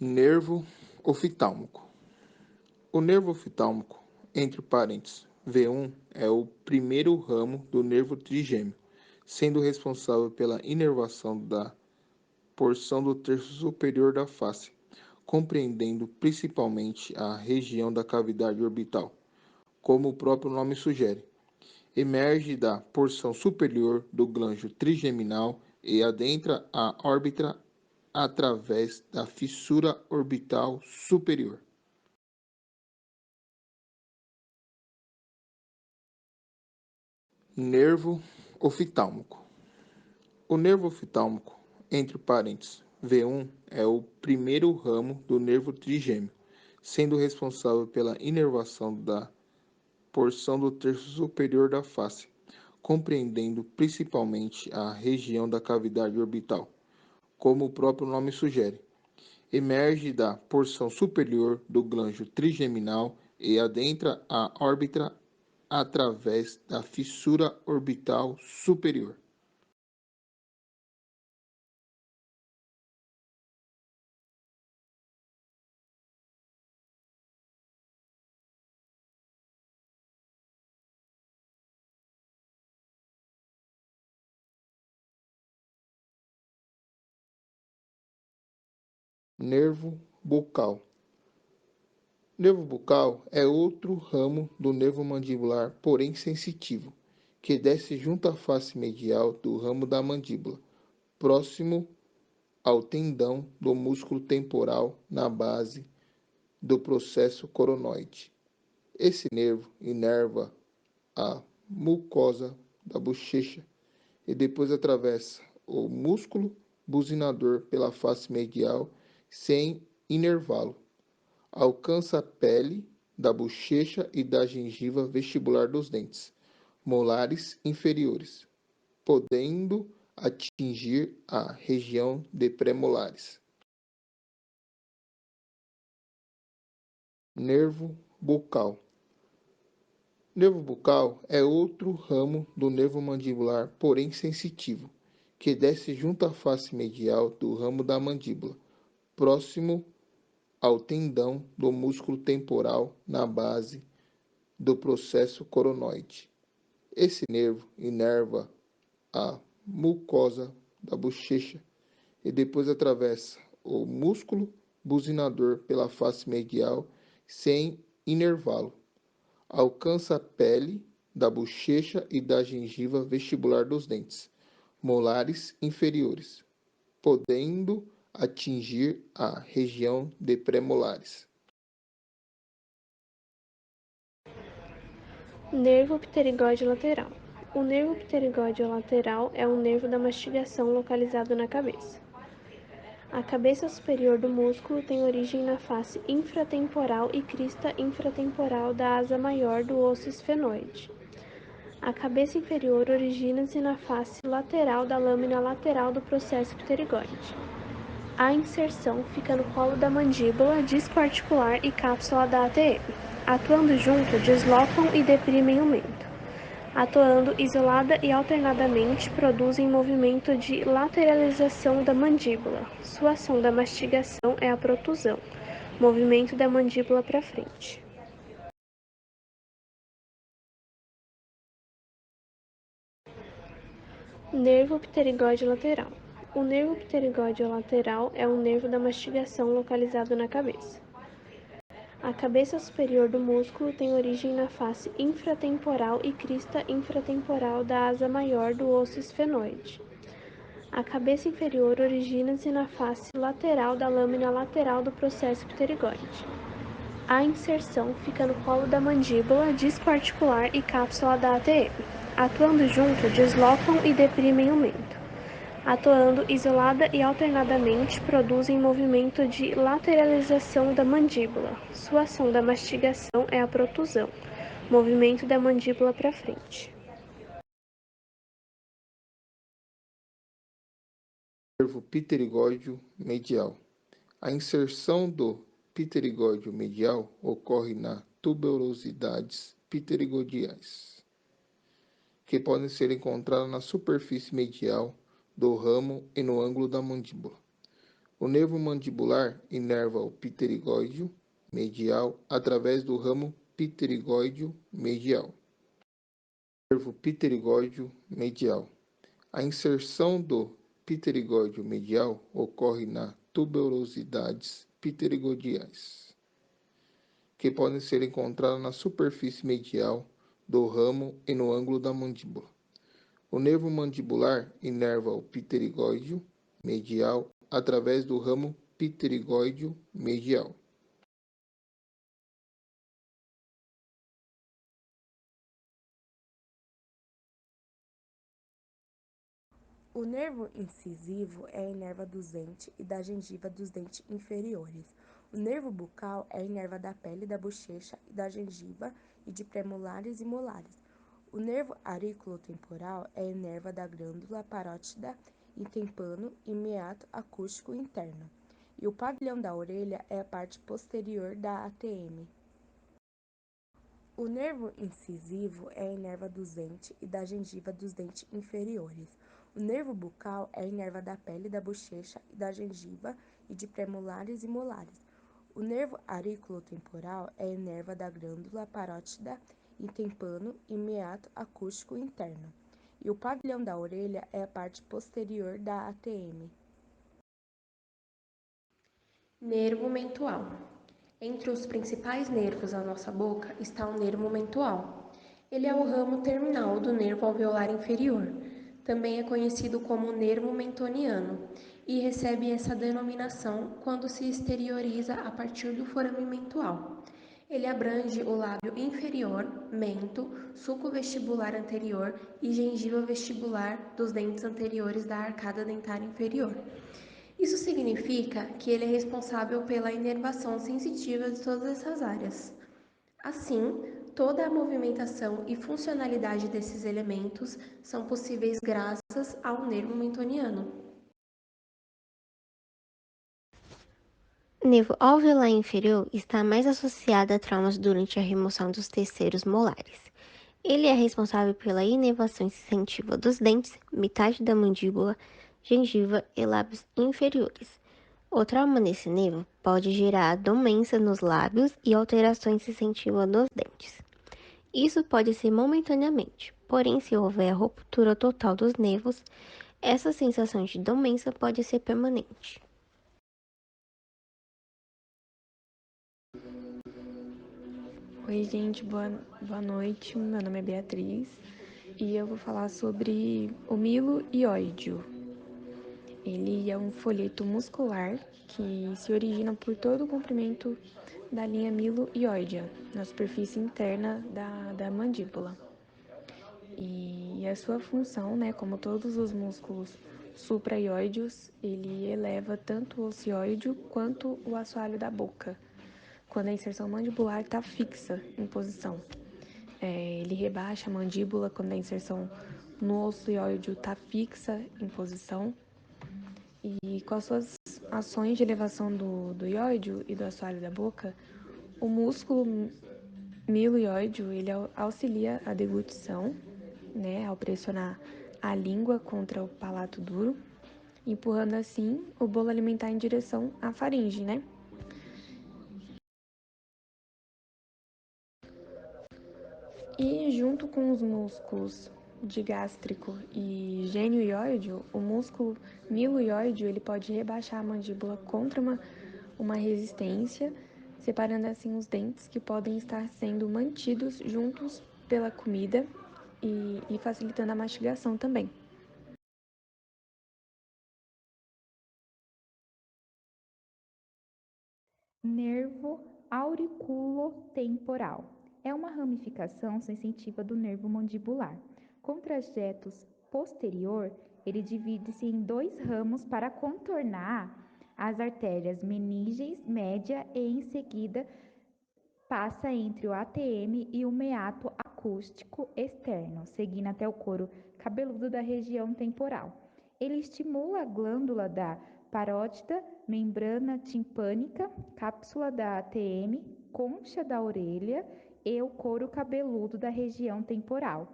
Nervo oftalmo. O nervo oftalmo, entre parênteses, V1, é o primeiro ramo do nervo trigêmeo, sendo responsável pela inervação da porção do terço superior da face, compreendendo principalmente a região da cavidade orbital, como o próprio nome sugere. Emerge da porção superior do glândulo trigeminal e adentra a órbita através da fissura orbital superior. Nervo oftalmo. O nervo oftalmo, entre parênteses, V1, é o primeiro ramo do nervo trigêmeo, sendo responsável pela inervação da porção do terço superior da face, compreendendo principalmente a região da cavidade orbital, como o próprio nome sugere. Emerge da porção superior do glândulo trigeminal e adentra a órbita através da fissura orbital superior. Nervo bucal. Nervo bucal é outro ramo do nervo mandibular, porém sensitivo, que desce junto à face medial do ramo da mandíbula, próximo ao tendão do músculo temporal na base do processo coronoide. Esse nervo inerva a mucosa da bochecha e depois atravessa o músculo buzinador pela face medial sem inervá-lo. Alcança a pele da bochecha e da gengiva vestibular dos dentes molares inferiores, podendo atingir a região de premolares. Nervo bucal. Nervo bucal é outro ramo do nervo mandibular, porém sensitivo, que desce junto à face medial do ramo da mandíbula, próximo ao tendão do músculo temporal na base do processo coronoide. Esse nervo inerva a mucosa da bochecha e depois atravessa o músculo buzinador pela face medial sem inervá-lo. Alcança a pele da bochecha e da gengiva vestibular dos dentes molares inferiores, podendo atingir a região de premolares. Nervo pterigóide lateral. O nervo pterigóide lateral é um nervo da mastigação localizado na cabeça. A cabeça superior do músculo tem origem na face infratemporal e crista infratemporal da asa maior do osso esfenoide. A cabeça inferior origina-se na face lateral da lâmina lateral do processo pterigóide. A inserção fica no colo da mandíbula, disco articular e cápsula da ATM. Atuando junto, deslocam e deprimem o mento. Atuando isolada e alternadamente, produzem movimento de lateralização da mandíbula. Sua ação da mastigação é a protusão, movimento da mandíbula para frente. Nervo pterigóide lateral. O nervo pterigóide lateral é um nervo da mastigação localizado na cabeça. A cabeça superior do músculo tem origem na face infratemporal e crista infratemporal da asa maior do osso esfenoide. A cabeça inferior origina-se na face lateral da lâmina lateral do processo pterigóide. A inserção fica no colo da mandíbula, disco articular e cápsula da ATM. Atuando junto, deslocam e deprimem o mento. Atuando isolada e alternadamente, produzem movimento de lateralização da mandíbula. Sua ação da mastigação é a protusão, movimento da mandíbula para frente. Nervo pterigóide medial. A inserção do pterigóide medial ocorre na tuberosidades pterigodiais, que podem ser encontradas na superfície medial do ramo e no ângulo da mandíbula. O nervo mandibular inerva o pterigóide medial através do ramo pterigóide medial. Nervo pterigóide medial. A inserção do pterigóide medial ocorre na tuberosidades pterigodiais, que podem ser encontradas na superfície medial do ramo e no ângulo da mandíbula. O nervo mandibular inerva o pterigóide medial através do ramo pterigóide medial. O nervo incisivo é a inerva dos dentes e da gengiva dos dentes inferiores. O nervo bucal é a inerva da pele da bochecha e da gengiva e de premolares e molares. O nervo auriculotemporal é a inerva da glândula parótida e tímpano e meato acústico interno. E o pavilhão da orelha é a parte posterior da ATM. O nervo incisivo é a inerva dos dentes e da gengiva dos dentes inferiores. O nervo bucal é a inerva da pele da bochecha e da gengiva e de premolares e molares. O nervo auriculotemporal é a inerva da glândula parótida e tímpano e meato acústico interno. E o pavilhão da orelha é a parte posterior da ATM. Nervo mentual. Entre os principais nervos da nossa boca está o nervo mentual. Ele é o ramo terminal do nervo alveolar inferior. Também é conhecido como nervo mentoniano e recebe essa denominação quando se exterioriza a partir do forame mentual. Ele abrange o lábio inferior, mento, sulco vestibular anterior e gengiva vestibular dos dentes anteriores da arcada dentária inferior. Isso significa que ele é responsável pela inervação sensitiva de todas essas áreas. Assim, toda a movimentação e funcionalidade desses elementos são possíveis graças ao nervo mentoniano. O nervo alveolar inferior está mais associado a traumas durante a remoção dos terceiros molares. Ele é responsável pela inervação sensitiva dos dentes, metade da mandíbula, gengiva e lábios inferiores. O trauma nesse nervo pode gerar dormência nos lábios e alterações sensitivas dos dentes. Isso pode ser momentaneamente, porém, se houver ruptura total dos nervos, essa sensação de dormência pode ser permanente. Oi, gente, boa noite. Meu nome é Beatriz e eu vou falar sobre o miloióideo. Ele é um folheto muscular que se origina por todo o comprimento da linha miloióidea, na superfície interna da mandíbula. E a sua função, né, como todos os músculos supraioideos, ele eleva tanto o ocioide quanto o assoalho da boca, quando a inserção mandibular está fixa em posição. Ele rebaixa a mandíbula quando a inserção no ocioide está fixa em posição. E com as suas ações de elevação do ióide e do assoalho da boca, o músculo miloióideo ele auxilia a deglutição, né, ao pressionar a língua contra o palato duro, empurrando assim o bolo alimentar em direção à faringe, né? E junto com os músculos digástrico e genioióideo, o músculo miloióideo ele pode rebaixar a mandíbula contra uma resistência, separando assim os dentes que podem estar sendo mantidos juntos pela comida e facilitando a mastigação também. Nervo auriculotemporal. É uma ramificação sensitiva do nervo mandibular. Com trajetos posterior, ele divide-se em dois ramos para contornar as artérias meninges média e em seguida passa entre o ATM e o meato acústico externo, seguindo até o couro cabeludo da região temporal. Ele estimula a glândula da parótida, membrana timpânica, cápsula da ATM, concha da orelha e o couro cabeludo da região temporal.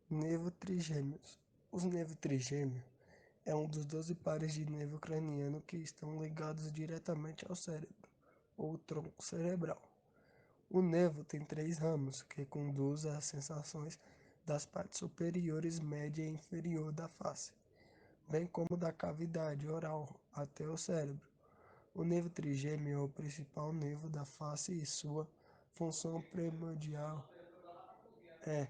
Nervo trigêmeos. Os nervos trigêmeos é um dos 12 pares de nervo craniano que estão ligados diretamente ao cérebro, ou tronco cerebral. O nervo tem 3 ramos que conduzem às sensações das partes superiores, média e inferior da face, bem como da cavidade oral até o cérebro. O nervo trigêmeo é o principal nervo da face e sua função primordial é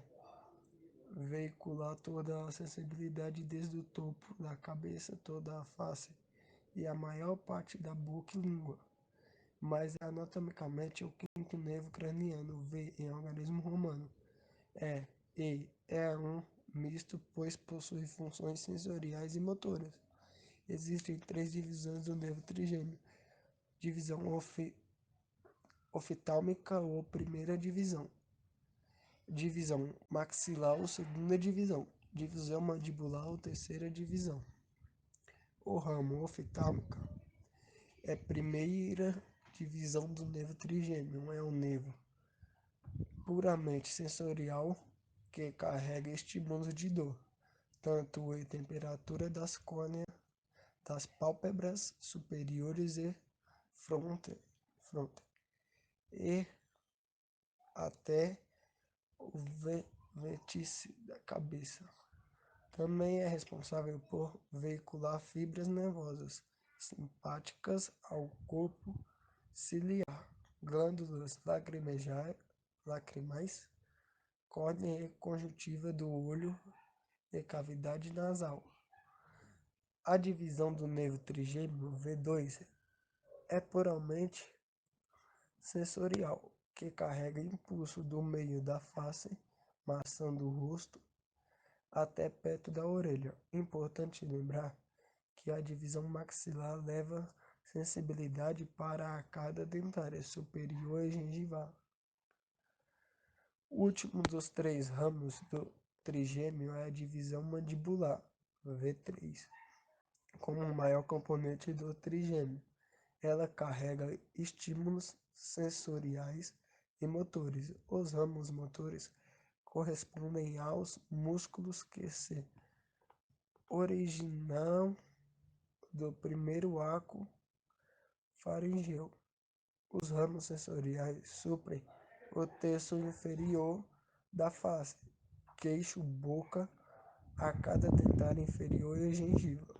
veicular toda a sensibilidade desde o topo da cabeça, toda a face e a maior parte da boca e língua. Mas anatomicamente o quinto nervo craniano vê em organismo humano é um misto, pois possui funções sensoriais e motoras. Existem 3 divisões do nervo trigêmeo. Divisão oftálmica ou primeira divisão. Divisão maxilar ou segunda divisão. Divisão mandibular ou terceira divisão. O ramo oftálmico é primeira divisão do nervo trigêmeo. É um nervo puramente sensorial que carrega estímulos de dor, tanto em temperatura das córneas, das pálpebras superiores e fronte e até o vértice da cabeça. Também é responsável por veicular fibras nervosas simpáticas ao corpo ciliar, glândulas lacrimais, córnea e conjuntiva do olho e cavidade nasal. A divisão do nervo trigêmeo V2 é puramente sensorial, que carrega impulso do meio da face, maçã do rosto, até perto da orelha. Importante lembrar que a divisão maxilar leva sensibilidade para a arcada dentária superior e gengival. O último dos 3 ramos do trigêmeo é a divisão mandibular, V3, como o maior componente do trigêmeo. Ela carrega estímulos sensoriais e motores. Os ramos motores correspondem aos músculos que se originam do primeiro arco faríngeo. Os ramos sensoriais suprem o terço inferior da face, queixo, boca, arcada dentária inferior e gengiva.